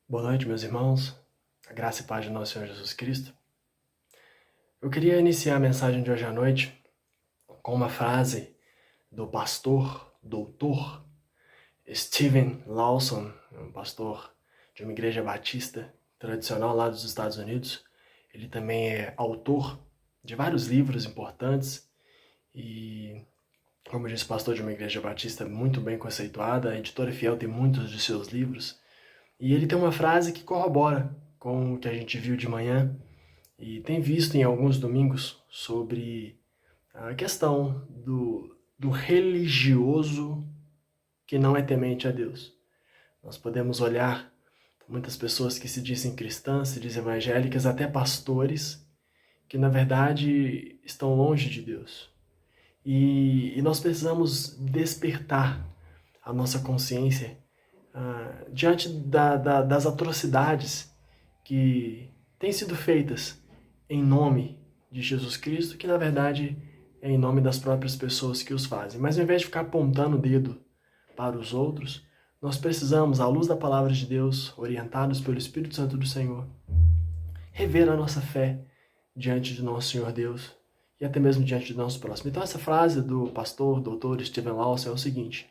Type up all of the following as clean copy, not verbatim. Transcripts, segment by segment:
Boa noite, meus irmãos. A graça e paz de nosso Senhor Jesus Cristo. Eu queria iniciar a mensagem de hoje à noite com uma frase do pastor, doutor Steven Lawson, um pastor de uma igreja batista tradicional lá dos Estados Unidos. Ele também é autor de vários livros importantes e, como disse, pastor de uma igreja batista muito bem conceituada. A Editora Fiel tem muitos de seus livros. E ele tem uma frase que corrobora com o que a gente viu de manhã e tem visto em alguns domingos sobre a questão do religioso que não é temente a Deus. Nós podemos olhar muitas pessoas que se dizem cristãs, se dizem evangélicas, até pastores, que na verdade estão longe de Deus. E nós precisamos despertar a nossa consciência diante das atrocidades que têm sido feitas em nome de Jesus Cristo, que na verdade é em nome das próprias pessoas que os fazem. Mas ao invés de ficar apontando o dedo para os outros, nós precisamos, à luz da palavra de Deus, orientados pelo Espírito Santo do Senhor, rever a nossa fé diante de nosso Senhor Deus e até mesmo diante do nosso próximo. Então essa frase do pastor, doutor Steven Lawson é o seguinte: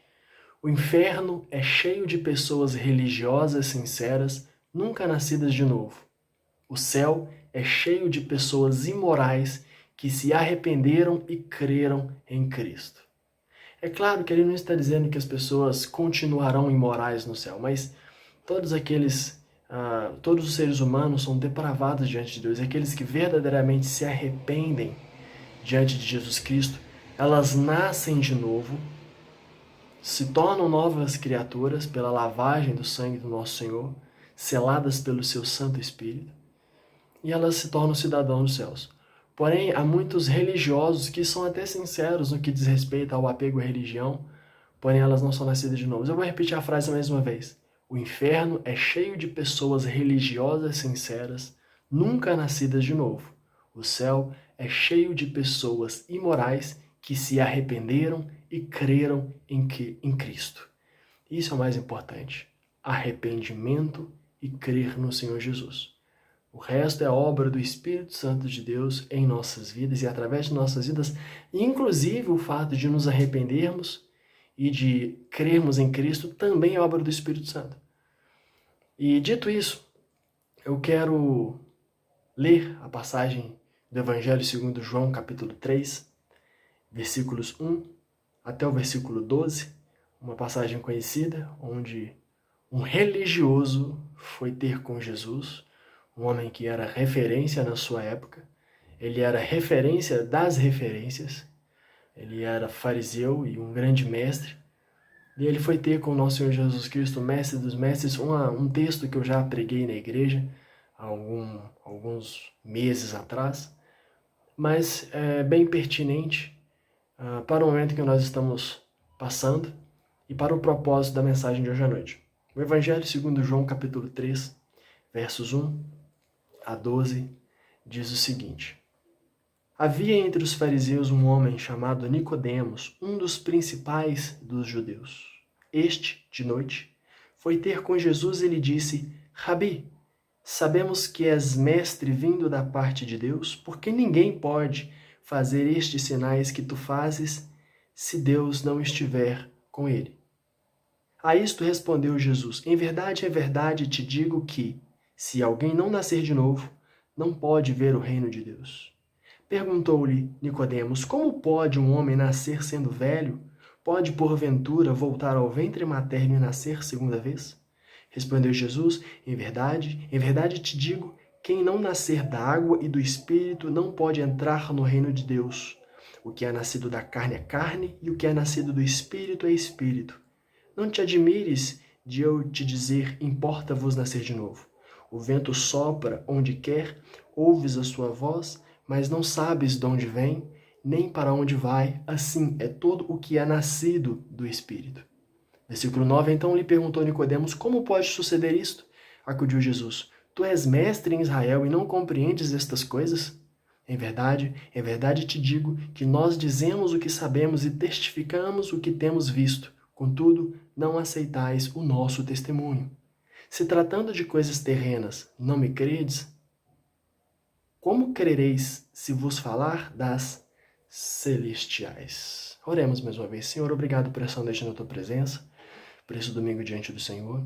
o inferno é cheio de pessoas religiosas sinceras, nunca nascidas de novo. O céu é cheio de pessoas imorais que se arrependeram e creram em Cristo. É claro que ele não está dizendo que as pessoas continuarão imorais no céu, mas todos os seres humanos são depravados diante de Deus. Aqueles que verdadeiramente se arrependem diante de Jesus Cristo, elas nascem de novo, se tornam novas criaturas pela lavagem do sangue do nosso Senhor, seladas pelo seu Santo Espírito, e elas se tornam cidadãos dos céus. Porém, há muitos religiosos que são até sinceros no que diz respeito ao apego à religião, porém elas não são nascidas de novo. Eu vou repetir a frase mais uma vez. O inferno é cheio de pessoas religiosas sinceras, nunca nascidas de novo. O céu é cheio de pessoas imorais que se arrependeram e creram em Cristo. Isso é o mais importante. Arrependimento e crer no Senhor Jesus. O resto é obra do Espírito Santo de Deus em nossas vidas e através de nossas vidas, inclusive o fato de nos arrependermos e de crermos em Cristo também é obra do Espírito Santo. E dito isso, eu quero ler a passagem do Evangelho segundo João, capítulo 3, versículos 1 até o versículo 12, uma passagem conhecida, onde um religioso foi ter com Jesus, um homem que era referência na sua época, ele era referência das referências, ele era fariseu e um grande mestre, e ele foi ter com o nosso Senhor Jesus Cristo, o mestre dos mestres, um texto que eu já preguei na igreja há alguns meses atrás, mas é bem pertinente para o momento que nós estamos passando e para o propósito da mensagem de hoje à noite. O Evangelho segundo João, capítulo 3, versos 1 a 12, diz o seguinte: havia entre os fariseus um homem chamado Nicodemos, um dos principais dos judeus. Este, de noite, foi ter com Jesus e lhe disse: Rabi, sabemos que és mestre vindo da parte de Deus, porque ninguém pode fazer estes sinais que tu fazes se Deus não estiver com ele. A isto respondeu Jesus: em verdade te digo que, se alguém não nascer de novo, não pode ver o reino de Deus. Perguntou-lhe Nicodemos: como pode um homem nascer sendo velho? Pode, porventura, voltar ao ventre materno e nascer segunda vez? Respondeu Jesus: em verdade te digo, quem não nascer da água e do Espírito não pode entrar no reino de Deus. O que é nascido da carne é carne, e o que é nascido do Espírito é Espírito. Não te admires de eu te dizer: importa-vos nascer de novo. O vento sopra onde quer, ouves a sua voz, mas não sabes de onde vem, nem para onde vai. Assim é todo o que é nascido do Espírito. Versículo 9, então lhe perguntou Nicodemos: como pode suceder isto? Acudiu Jesus: tu és mestre em Israel e não compreendes estas coisas? Em verdade te digo que nós dizemos o que sabemos e testificamos o que temos visto. Contudo, não aceitais o nosso testemunho. Se tratando de coisas terrenas, não me credes? Como crereis se vos falar das celestiais? Oremos mais uma vez. Senhor, obrigado por essa noite na tua presença, por esse domingo diante do Senhor.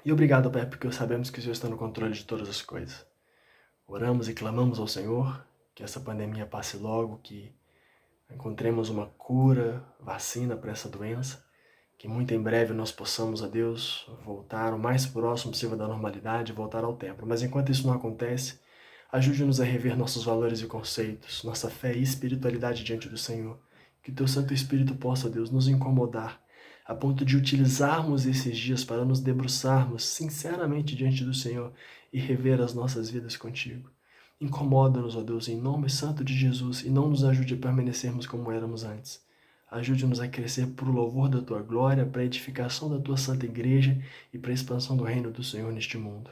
E obrigado, Pai, porque sabemos que o Senhor está no controle de todas as coisas. Oramos e clamamos ao Senhor que essa pandemia passe logo, que encontremos uma cura, vacina para essa doença, que muito em breve nós possamos, a Deus, voltar o mais próximo possível da normalidade, voltar ao templo. Mas enquanto isso não acontece, ajude-nos a rever nossos valores e conceitos, nossa fé e espiritualidade diante do Senhor. Que o Teu Santo Espírito possa, Deus, nos incomodar, a ponto de utilizarmos esses dias para nos debruçarmos sinceramente diante do Senhor e rever as nossas vidas contigo. Incomoda-nos, ó Deus, em nome santo de Jesus, e não nos ajude a permanecermos como éramos antes. Ajude-nos a crescer por louvor da Tua glória, para a edificação da Tua santa igreja e para a expansão do reino do Senhor neste mundo.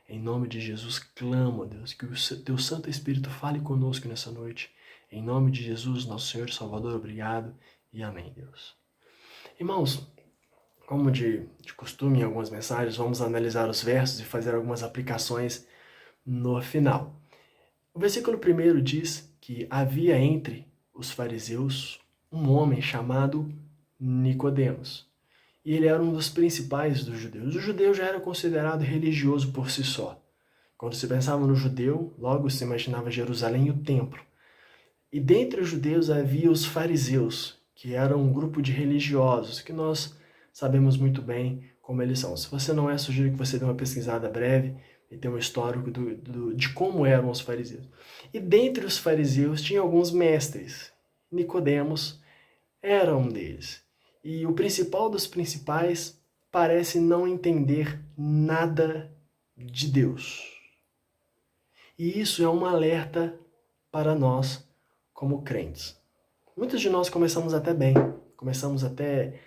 Em nome de Jesus, clamo, ó Deus, que o Teu Santo Espírito fale conosco nessa noite. Em nome de Jesus, nosso Senhor e Salvador, obrigado e amém, Deus. Irmãos, como de costume em algumas mensagens, vamos analisar os versos e fazer algumas aplicações no final. O versículo 1 diz que havia entre os fariseus um homem chamado Nicodemos. E ele era um dos principais dos judeus. O judeu já era considerado religioso por si só. Quando se pensava no judeu, logo se imaginava Jerusalém e o templo. E dentre os judeus havia os fariseus, que eram um grupo de religiosos, que nós sabemos muito bem como eles são. Se você não é, sugiro que você dê uma pesquisada breve e tenha um histórico de como eram os fariseus. E dentre os fariseus tinha alguns mestres. Nicodemos era um deles. E o principal dos principais parece não entender nada de Deus. E isso é um alerta para nós como crentes. Muitos de nós começamos até bem, começamos até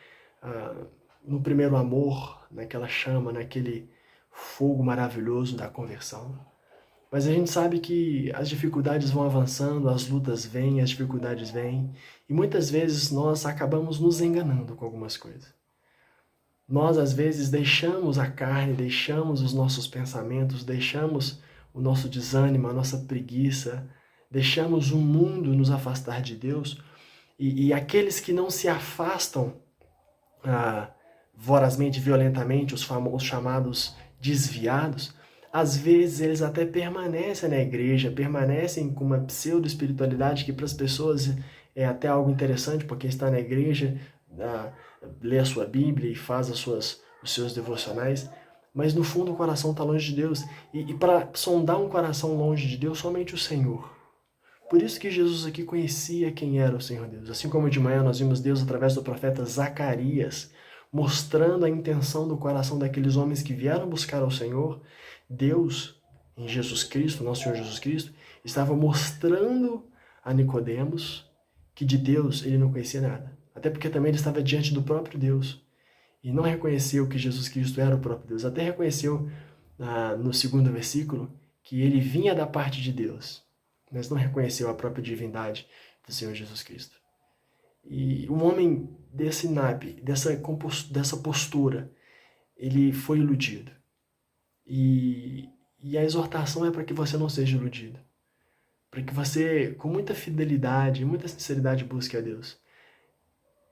no primeiro amor, naquela chama, naquele fogo maravilhoso da conversão. Mas a gente sabe que as dificuldades vão avançando, as lutas vêm, as dificuldades vêm, e muitas vezes nós acabamos nos enganando com algumas coisas. Nós, às vezes, deixamos a carne, deixamos os nossos pensamentos, deixamos o nosso desânimo, a nossa preguiça, deixamos o mundo nos afastar de Deus, e aqueles que não se afastam vorazmente, violentamente, os chamados desviados, às vezes eles até permanecem na igreja, permanecem com uma pseudo-espiritualidade que para as pessoas é até algo interessante, porque está na igreja, lê a sua Bíblia e faz os seus devocionais, mas no fundo o coração está longe de Deus. E para sondar um coração longe de Deus, somente o Senhor. Por isso que Jesus aqui conhecia quem era o Senhor Deus. Assim como de manhã nós vimos Deus através do profeta Zacarias, mostrando a intenção do coração daqueles homens que vieram buscar ao Senhor, Deus, em Jesus Cristo, nosso Senhor Jesus Cristo, estava mostrando a Nicodemos que de Deus ele não conhecia nada. Até porque também ele estava diante do próprio Deus e não reconheceu que Jesus Cristo era o próprio Deus. Até reconheceu no segundo versículo que ele vinha da parte de Deus, mas não reconheceu a própria divindade do Senhor Jesus Cristo. E um homem desse naipe, dessa postura, ele foi iludido. E a exortação é para que você não seja iludido. Para que você, com muita fidelidade e muita sinceridade, busque a Deus.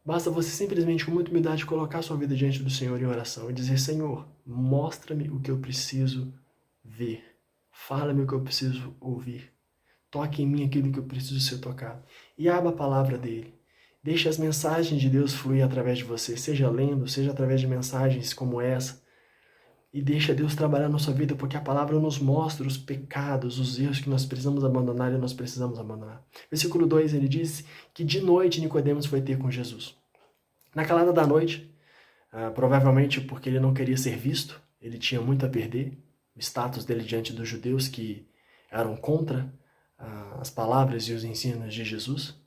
Basta você simplesmente, com muita humildade, colocar sua vida diante do Senhor em oração e dizer: Senhor, mostra-me o que eu preciso ver. Fala-me o que eu preciso ouvir. Toque em mim aquilo que eu preciso ser tocado. E abra a palavra dele. Deixe as mensagens de Deus fluir através de você, seja lendo, seja através de mensagens como essa. E deixa Deus trabalhar na sua vida, porque a palavra nos mostra os pecados, os erros que nós precisamos abandonar e nós precisamos abandonar. Versículo 2, ele diz que de noite Nicodemos foi ter com Jesus. Na calada da noite, provavelmente porque ele não queria ser visto, ele tinha muito a perder, o status dele diante dos judeus que eram contra as palavras e os ensinos de Jesus.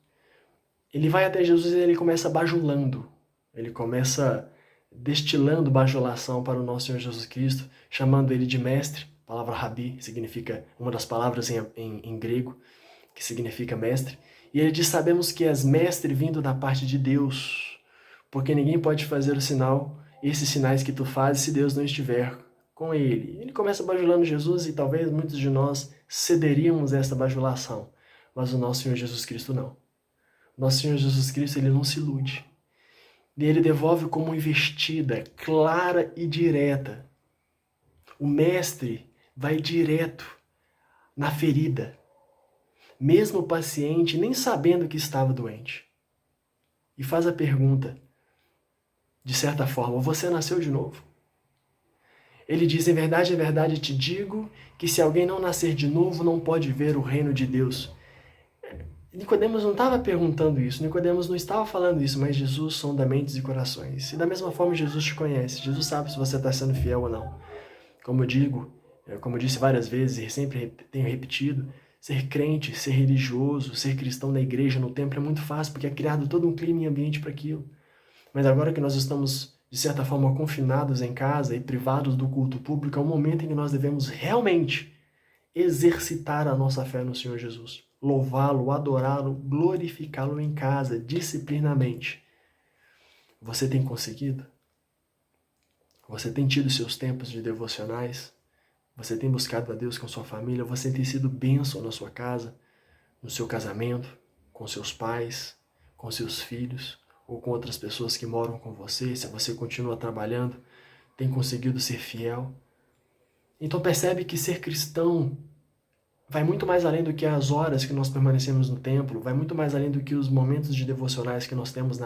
Ele vai até Jesus e ele começa bajulando, ele começa destilando bajulação para o nosso Senhor Jesus Cristo, chamando ele de mestre. A palavra rabi significa, uma das palavras em grego, que significa mestre. E ele diz: sabemos que és mestre vindo da parte de Deus, porque ninguém pode fazer o sinal, esses sinais que tu fazes, se Deus não estiver com ele. Ele começa bajulando Jesus e talvez muitos de nós cederíamos a essa bajulação, mas o nosso Senhor Jesus Cristo não. O nosso Senhor Jesus Cristo, ele não se ilude. E ele devolve como investida, clara e direta. O mestre vai direto na ferida, mesmo o paciente nem sabendo que estava doente. E faz a pergunta, de certa forma, você nasceu de novo? Ele diz, em verdade, te digo que se alguém não nascer de novo, não pode ver o reino de Deus. Nicodemos não estava perguntando isso, Nicodemos não estava falando isso, mas Jesus sonda mentes e corações. E da mesma forma, Jesus te conhece, Jesus sabe se você está sendo fiel ou não. Como eu digo, como eu disse várias vezes e sempre tenho repetido, ser crente, ser religioso, ser cristão na igreja, no templo é muito fácil, porque é criado todo um clima e ambiente para aquilo. Mas agora que nós estamos, de certa forma, confinados em casa e privados do culto público, é um momento em que nós devemos realmente exercitar a nossa fé no Senhor Jesus. Louvá-lo, adorá-lo, glorificá-lo em casa, disciplinamente. Você tem conseguido? Você tem tido seus tempos de devocionais? Você tem buscado a Deus com sua família? Você tem sido bênção na sua casa, no seu casamento, com seus pais, com seus filhos ou com outras pessoas que moram com você? Se você continua trabalhando, tem conseguido ser fiel? Então percebe que ser cristão vai muito mais além do que as horas que nós permanecemos no templo, vai muito mais além do que os momentos de devocionais que nós temos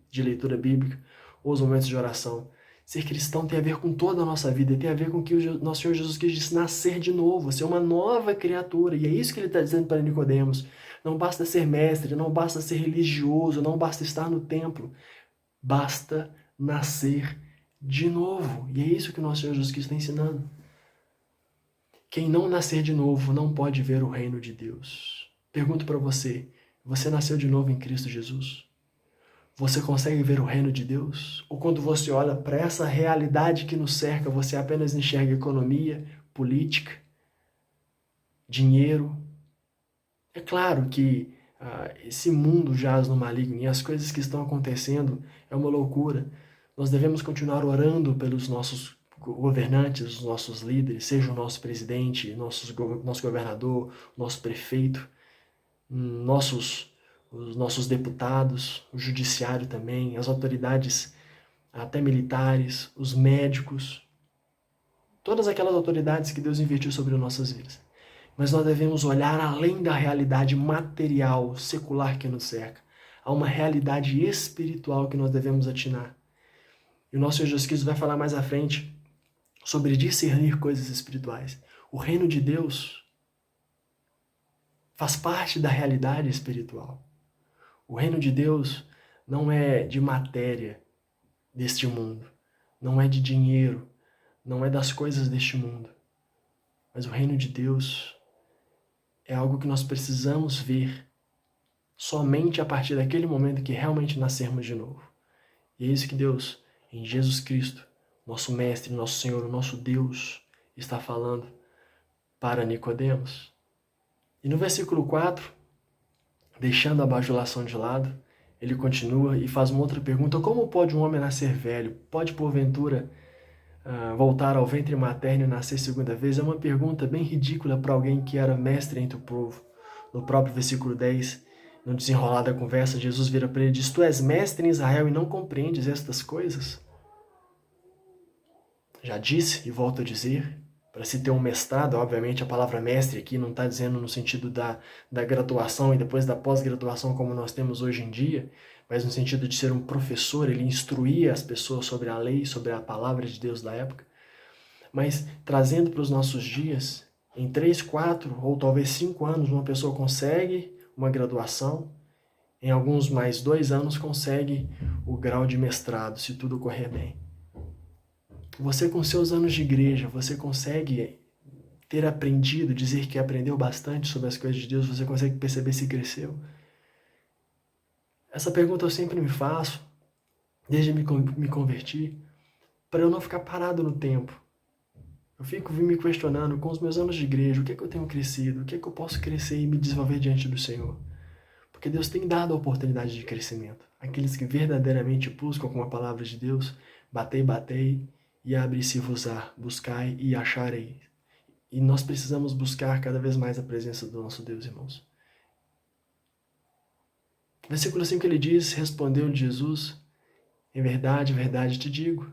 de leitura bíblica ou os momentos de oração. Ser cristão tem a ver com toda a nossa vida, tem a ver com o que o nosso Senhor Jesus Cristo disse, nascer de novo, ser uma nova criatura. E é isso que ele está dizendo para Nicodemos. Não basta ser mestre, não basta ser religioso, não basta estar no templo. Basta nascer de novo. E é isso que o nosso Senhor Jesus Cristo está ensinando. Quem não nascer de novo não pode ver o reino de Deus. Pergunto para você, você nasceu de novo em Cristo Jesus? Você consegue ver o reino de Deus? Ou quando você olha para essa realidade que nos cerca, você apenas enxerga economia, política, dinheiro? É claro que esse mundo jaz no maligno e as coisas que estão acontecendo é uma loucura. Nós devemos continuar orando pelos nossos governantes, os nossos líderes, seja o nosso presidente, nosso governador, nosso prefeito, os nossos deputados, o judiciário também, as autoridades até militares, os médicos, todas aquelas autoridades que Deus investiu sobre as nossas vidas. Mas nós devemos olhar além da realidade material, secular que nos cerca. Há uma realidade espiritual que nós devemos atinar. E o nosso Senhor Jesus Cristo vai falar mais à frente sobre discernir coisas espirituais. O reino de Deus faz parte da realidade espiritual. O reino de Deus não é de matéria deste mundo, não é de dinheiro, não é das coisas deste mundo. Mas o reino de Deus é algo que nós precisamos ver somente a partir daquele momento que realmente nascermos de novo. E é isso que Deus, em Jesus Cristo, nosso Mestre, nosso Senhor, o nosso Deus, está falando para Nicodemos. E no versículo 4, deixando a bajulação de lado, ele continua e faz uma outra pergunta. Como pode um homem nascer velho? Pode, porventura, voltar ao ventre materno e nascer segunda vez? É uma pergunta bem ridícula para alguém que era mestre entre o povo. No próprio versículo 10, no desenrolar da conversa, Jesus vira para ele e diz, tu és mestre em Israel e não compreendes estas coisas? Já disse e volto a dizer, para se ter um mestrado, obviamente a palavra mestre aqui não está dizendo no sentido da graduação e depois da pós-graduação como nós temos hoje em dia, mas no sentido de ser um professor, ele instruía as pessoas sobre a lei, sobre a palavra de Deus da época. Mas trazendo para os nossos dias, em 3, 4 ou talvez 5 anos, uma pessoa consegue uma graduação, em alguns mais 2 anos consegue o grau de mestrado, se tudo correr bem. Você com seus anos de igreja, você consegue ter aprendido, dizer que aprendeu bastante sobre as coisas de Deus, você consegue perceber se cresceu? Essa pergunta eu sempre me faço, desde me converti, para eu não ficar parado no tempo. Eu fico me questionando com os meus anos de igreja, o que é que eu tenho crescido, o que é que eu posso crescer e me desenvolver diante do Senhor? Porque Deus tem dado a oportunidade de crescimento. Aqueles que verdadeiramente buscam com a palavra de Deus, batei, e abri-se-vos-á, buscai e achareis. E nós precisamos buscar cada vez mais a presença do nosso Deus, irmãos. Versículo 5 ele diz, respondeu-lhe Jesus, em verdade te digo,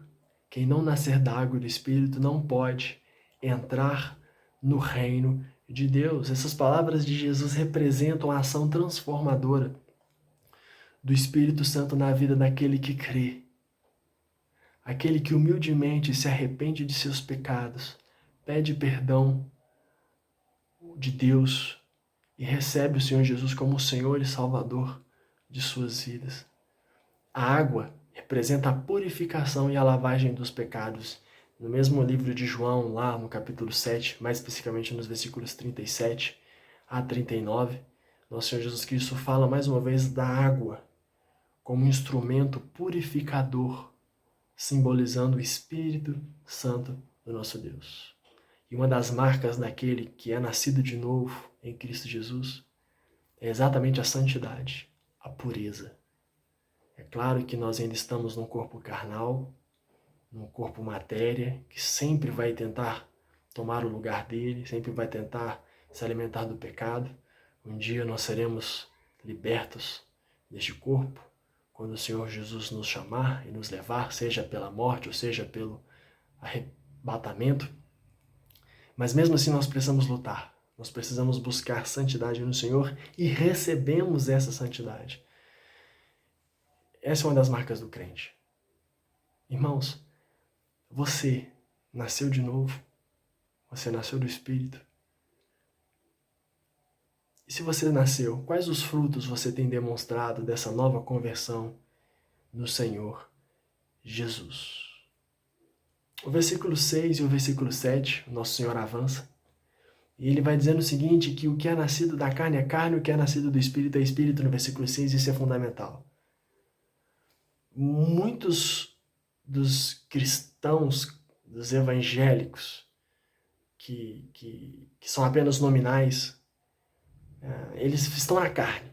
quem não nascer da água e do Espírito não pode entrar no reino de Deus. Essas palavras de Jesus representam a ação transformadora do Espírito Santo na vida daquele que crê. Aquele que humildemente se arrepende de seus pecados, pede perdão de Deus e recebe o Senhor Jesus como o Senhor e Salvador de suas vidas. A água representa a purificação e a lavagem dos pecados. No mesmo livro de João, lá no capítulo 7, mais especificamente nos versículos 37 a 39, nosso Senhor Jesus Cristo fala mais uma vez da água como instrumento purificador, simbolizando o Espírito Santo do nosso Deus. E uma das marcas daquele que é nascido de novo em Cristo Jesus é exatamente a santidade, a pureza. É claro que nós ainda estamos num corpo carnal, num corpo matéria, que sempre vai tentar tomar o lugar dele, sempre vai tentar se alimentar do pecado. Um dia nós seremos libertos deste corpo, quando o Senhor Jesus nos chamar e nos levar, seja pela morte ou seja pelo arrebatamento. Mas mesmo assim nós precisamos lutar, nós precisamos buscar santidade no Senhor e recebemos essa santidade. Essa é uma das marcas do crente. Irmãos, você nasceu de novo, você nasceu do Espírito. E se você nasceu, quais os frutos você tem demonstrado dessa nova conversão no Senhor Jesus? O versículo 6 e o versículo 7, o nosso Senhor avança, e ele vai dizendo o seguinte, que o que é nascido da carne é carne, o que é nascido do Espírito é Espírito, no versículo 6, isso é fundamental. Muitos dos cristãos, dos evangélicos, que são apenas nominais, eles estão na carne.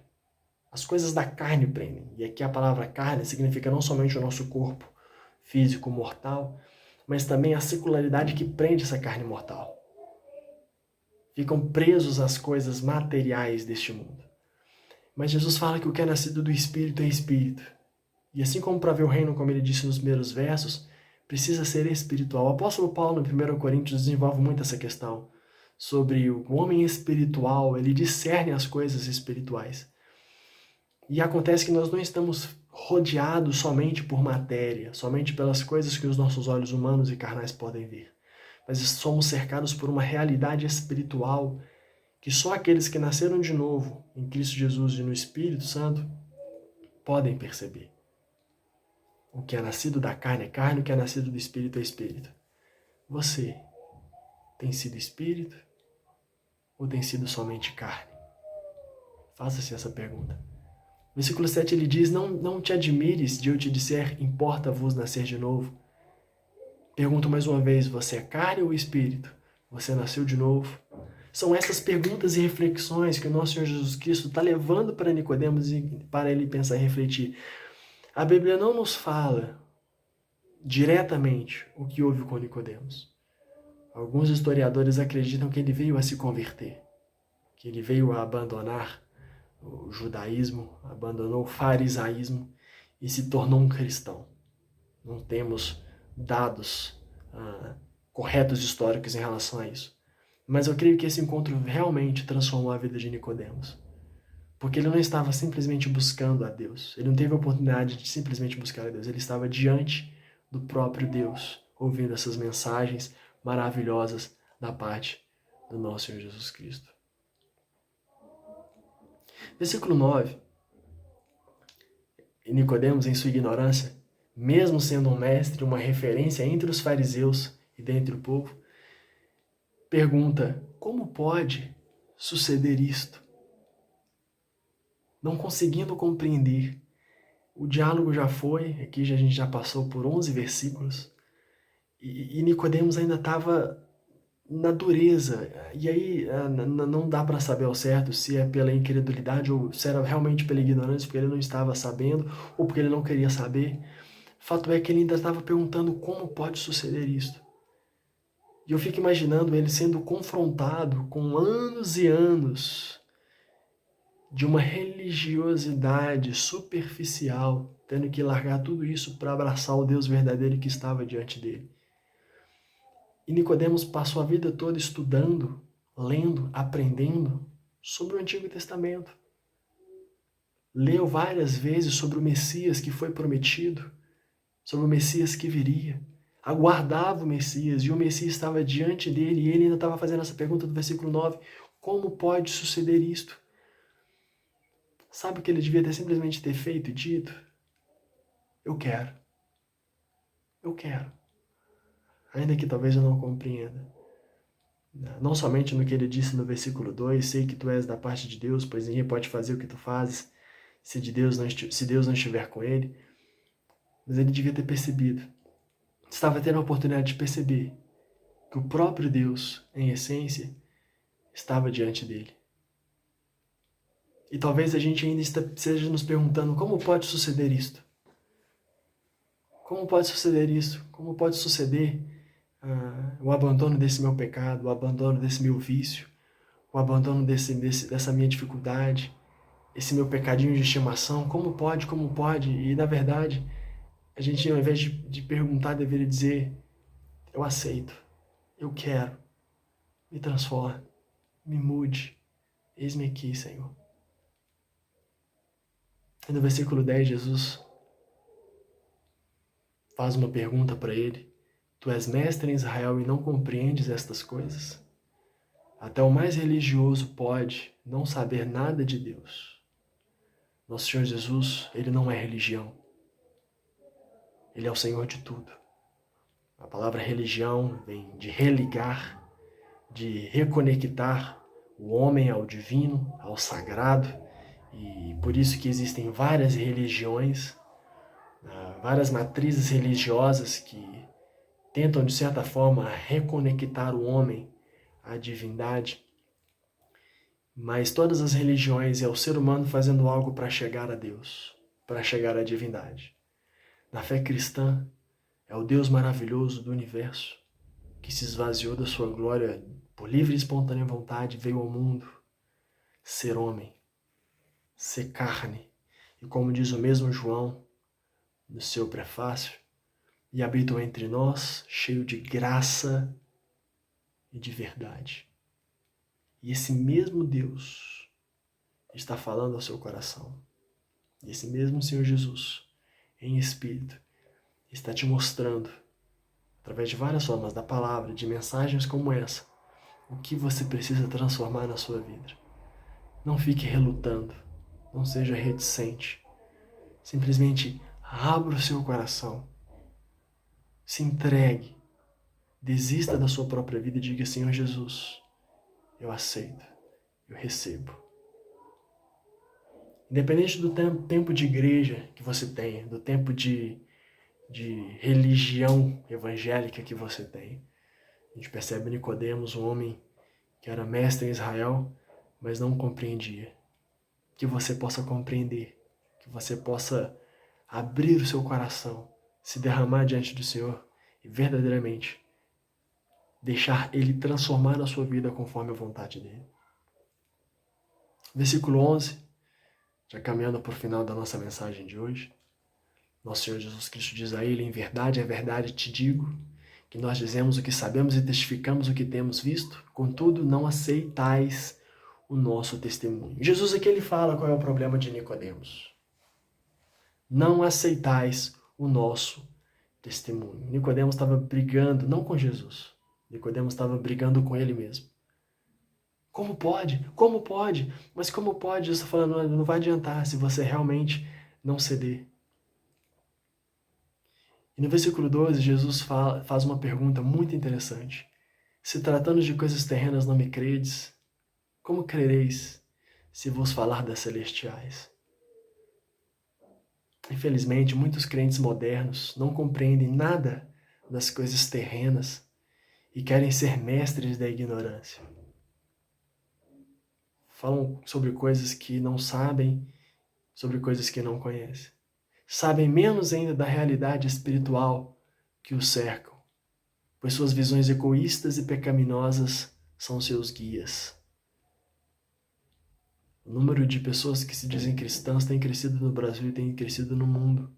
As coisas da carne prendem. E aqui a palavra carne significa não somente o nosso corpo físico mortal, mas também a secularidade que prende essa carne mortal. Ficam presos às coisas materiais deste mundo. Mas Jesus fala que o que é nascido do Espírito é Espírito. E assim como para ver o reino, como ele disse nos primeiros versos, precisa ser espiritual. O apóstolo Paulo, em 1 Coríntios, desenvolve muito essa questão sobre o homem espiritual, ele discerne as coisas espirituais. E acontece que nós não estamos rodeados somente por matéria, somente pelas coisas que os nossos olhos humanos e carnais podem ver. Mas somos cercados por uma realidade espiritual que só aqueles que nasceram de novo em Cristo Jesus e no Espírito Santo podem perceber. O que é nascido da carne é carne, o que é nascido do Espírito é Espírito. Você tem sido Espírito ou tem sido somente carne? Faça-se essa pergunta. Versículo 7 ele diz, não te admires de eu te disser, importa-vos nascer de novo. Pergunto mais uma vez, você é carne ou Espírito? Você nasceu de novo? São essas perguntas e reflexões que o nosso Senhor Jesus Cristo está levando para Nicodemos e para ele pensar e refletir. A Bíblia não nos fala diretamente o que houve com Nicodemos. Alguns historiadores acreditam que ele veio a se converter, que ele veio a abandonar o judaísmo, abandonou o farisaísmo e se tornou um cristão. Não temos dados corretos históricos em relação a isso. Mas eu creio que esse encontro realmente transformou a vida de Nicodemos. Porque ele não estava simplesmente buscando a Deus. Ele não teve a oportunidade de simplesmente buscar a Deus. Ele estava diante do próprio Deus, ouvindo essas mensagens maravilhosas da parte do nosso Senhor Jesus Cristo. Versículo 9. E Nicodemos, em sua ignorância, mesmo sendo um mestre, uma referência entre os fariseus e dentre o povo, pergunta, como pode suceder isto? Não conseguindo compreender. O diálogo já foi, aqui a gente já passou por 11 versículos, e Nicodemos ainda estava na dureza. E aí não dá para saber ao certo se é pela incredulidade ou se era realmente pela ignorância, porque ele não estava sabendo, ou porque ele não queria saber. Fato é que ele ainda estava perguntando como pode suceder isso. E eu fico imaginando ele sendo confrontado com anos e anos de uma religiosidade superficial, tendo que largar tudo isso para abraçar o Deus verdadeiro que estava diante dele. E Nicodemos passou a vida toda estudando, lendo, aprendendo sobre o Antigo Testamento. Leu várias vezes sobre o Messias que foi prometido, sobre o Messias que viria. Aguardava o Messias e o Messias estava diante dele e ele ainda estava fazendo essa pergunta do versículo 9. Como pode suceder isto? Sabe o que ele devia ter simplesmente ter feito e dito? Eu quero. Eu quero. Ainda que talvez eu não compreenda. Não somente no que ele disse no versículo 2, sei que tu és da parte de Deus, pois ninguém pode fazer o que tu fazes se Deus não estiver com ele. Mas ele devia ter percebido. Estava tendo a oportunidade de perceber que o próprio Deus, em essência, estava diante dele. E talvez a gente ainda esteja nos perguntando como pode suceder isto? Como pode suceder isso? Como pode suceder o abandono desse meu pecado, o abandono desse meu vício, o abandono dessa minha dificuldade, esse meu pecadinho de estimação? Como pode? Como pode? E na verdade, a gente ao invés de perguntar, deveria dizer, eu aceito, eu quero, me transforme, me mude, eis-me aqui, Senhor. E no versículo 10, Jesus faz uma pergunta para ele. Tu és mestre em Israel e não compreendes estas coisas? Até o mais religioso pode não saber nada de Deus. Nosso Senhor Jesus, ele não é religião. Ele é o Senhor de tudo. A palavra religião vem de religar, de reconectar o homem ao divino, ao sagrado. E por isso que existem várias religiões, várias matrizes religiosas que tentam, de certa forma, reconectar o homem à divindade. Mas todas as religiões é o ser humano fazendo algo para chegar a Deus, para chegar à divindade. Na fé cristã, é o Deus maravilhoso do universo, que se esvaziou da sua glória por livre e espontânea vontade, veio ao mundo ser homem, ser carne. E como diz o mesmo João no seu prefácio, e habitou entre nós, cheio de graça e de verdade. E esse mesmo Deus está falando ao seu coração. E esse mesmo Senhor Jesus, em espírito, está te mostrando, através de várias formas da palavra, de mensagens como essa, o que você precisa transformar na sua vida. Não fique relutando, não seja reticente. Simplesmente abra o seu coração, se entregue, desista da sua própria vida e diga, Senhor Jesus, eu aceito, eu recebo. Independente do tempo de igreja que você tenha, do tempo de religião evangélica que você tem, a gente percebe Nicodemos, um homem que era mestre em Israel, mas não compreendia. Que você possa compreender, que você possa abrir o seu coração, se derramar diante do Senhor e verdadeiramente deixar Ele transformar a sua vida conforme a vontade dEle. Versículo 11, já caminhando para o final da nossa mensagem de hoje. Nosso Senhor Jesus Cristo diz a ele, em verdade, a verdade te digo, que nós dizemos o que sabemos e testificamos o que temos visto, contudo não aceitais o nosso testemunho. Jesus aqui ele fala qual é o problema de Nicodemos. Não aceitais o nosso testemunho. Nicodemos estava brigando, não com Jesus. Nicodemos estava brigando com ele mesmo. Como pode? Como pode? Mas como pode? Jesus está falando, não vai adiantar se você realmente não ceder. E no versículo 12, Jesus faz uma pergunta muito interessante. Se tratando de coisas terrenas não me credes, como crereis se vos falar das celestiais? Infelizmente, muitos crentes modernos não compreendem nada das coisas terrenas e querem ser mestres da ignorância. Falam sobre coisas que não sabem, sobre coisas que não conhecem. sabem menos ainda da realidade espiritual que os cercam, pois suas visões egoístas e pecaminosas são seus guias. O número de pessoas que se dizem cristãs tem crescido no Brasil e tem crescido no mundo.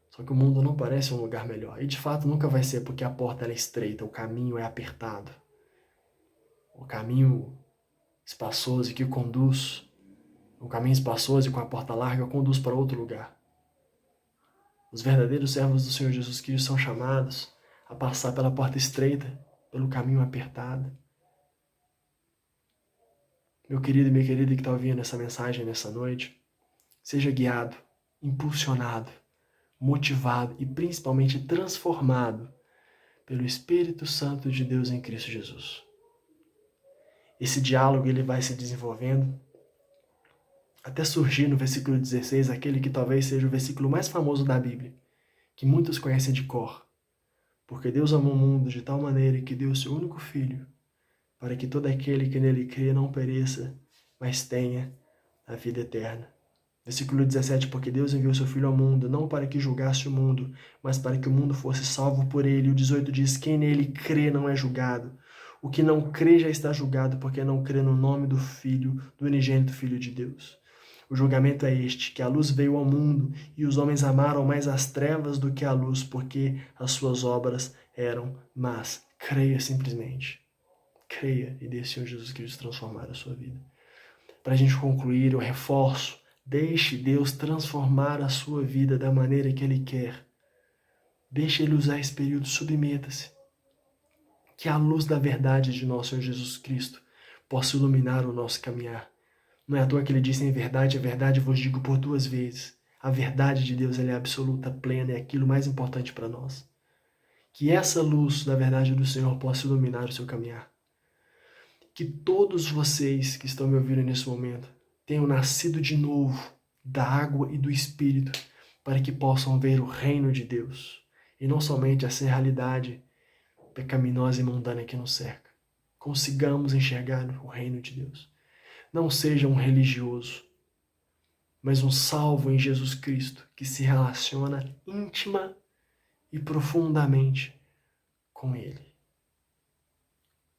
Só que o mundo não parece um lugar melhor. E de fato nunca vai ser, porque a porta é estreita, o caminho é apertado. O caminho espaçoso e que conduz, o caminho espaçoso e com a porta larga conduz para outro lugar. Os verdadeiros servos do Senhor Jesus Cristo são chamados a passar pela porta estreita, pelo caminho apertado. Meu querido e minha querida que está ouvindo essa mensagem nessa noite, seja guiado, impulsionado, motivado e principalmente transformado pelo Espírito Santo de Deus em Cristo Jesus. Esse diálogo ele vai se desenvolvendo até surgir no versículo 16, aquele que talvez seja o versículo mais famoso da Bíblia, que muitos conhecem de cor. Porque Deus amou o mundo de tal maneira que deu o seu único Filho, para que todo aquele que nele crê não pereça, mas tenha a vida eterna. Versículo 17, porque Deus enviou seu Filho ao mundo, não para que julgasse o mundo, mas para que o mundo fosse salvo por ele. O 18 diz, quem nele crê não é julgado. O que não crê já está julgado, porque não crê no nome do Filho, do unigênito Filho de Deus. O julgamento é este, que a luz veio ao mundo, e os homens amaram mais as trevas do que a luz, porque as suas obras eram más. Creia simplesmente. Creia e deixe o Senhor Jesus Cristo transformar a sua vida. Para a gente concluir, eu reforço, deixe Deus transformar a sua vida da maneira que Ele quer. Deixe Ele usar esse período, submeta-se. Que a luz da verdade de nosso Senhor Jesus Cristo possa iluminar o nosso caminhar. Não é à toa que Ele disse, em verdade, a verdade vos digo por 2 vezes. A verdade de Deus ela é absoluta, plena, é aquilo mais importante para nós. Que essa luz da verdade do Senhor possa iluminar o seu caminhar. Que todos vocês que estão me ouvindo nesse momento tenham nascido de novo da água e do Espírito, para que possam ver o reino de Deus, e não somente essa realidade pecaminosa e mundana que nos cerca. Consigamos enxergar o reino de Deus. Não seja um religioso, mas um salvo em Jesus Cristo, que se relaciona íntima e profundamente com Ele.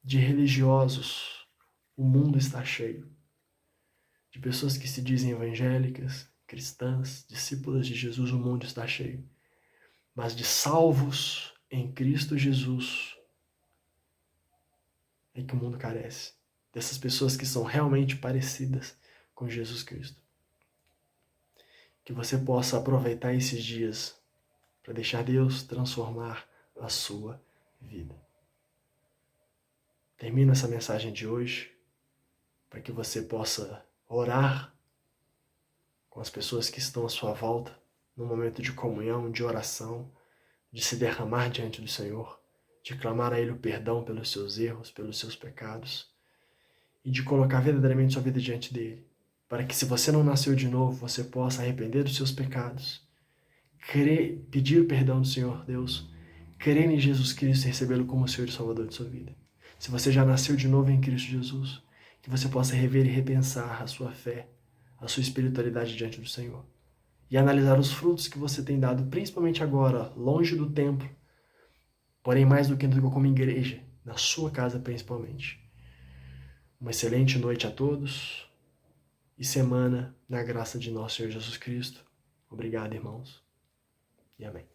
De religiosos, o mundo está cheio. De pessoas que se dizem evangélicas, cristãs, discípulas de Jesus, o mundo está cheio. Mas de salvos em Cristo Jesus é que o mundo carece. Dessas pessoas que são realmente parecidas com Jesus Cristo. Que você possa aproveitar esses dias para deixar Deus transformar a sua vida. Termino essa mensagem de hoje para que você possa orar com as pessoas que estão à sua volta, num momento de comunhão, de oração, de se derramar diante do Senhor, de clamar a Ele o perdão pelos seus erros, pelos seus pecados, e de colocar verdadeiramente sua vida diante dEle, para que se você não nasceu de novo, você possa arrepender dos seus pecados, pedir o perdão do Senhor Deus, crer em Jesus Cristo e recebê-lo como Senhor e Salvador de sua vida. Se você já nasceu de novo em Cristo Jesus, que você possa rever e repensar a sua fé, a sua espiritualidade diante do Senhor. E analisar os frutos que você tem dado, principalmente agora, longe do templo, porém mais do que como igreja, na sua casa principalmente. Uma excelente noite a todos e semana na graça de nosso Senhor Jesus Cristo. Obrigado, irmãos, e amém.